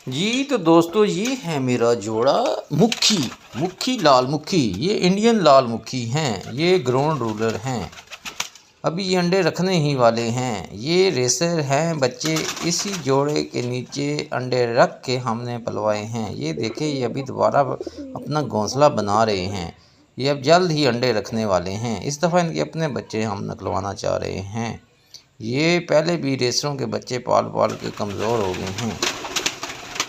जी तो दोस्तों ये है मेरा जोड़ा मुखी मुखी लाल मुखी। ये इंडियन लाल मुखी हैं। ये ग्राउंड रूलर हैं। अभी ये अंडे रखने ही वाले हैं। ये रेसर हैं बच्चे। इसी जोड़े के नीचे अंडे रख के हमने पलवाए हैं। ये देखें ये अभी दोबारा अपना घोंसला बना रहे हैं। ये अब जल्द ही अंडे रखने वाले हैं। इस दफ़ा इनके अपने बच्चे हम निकलवाना चाह रहे हैं। ये पहले भी रेसरों के बच्चे पाल पाल के कमज़ोर हो गए हैं।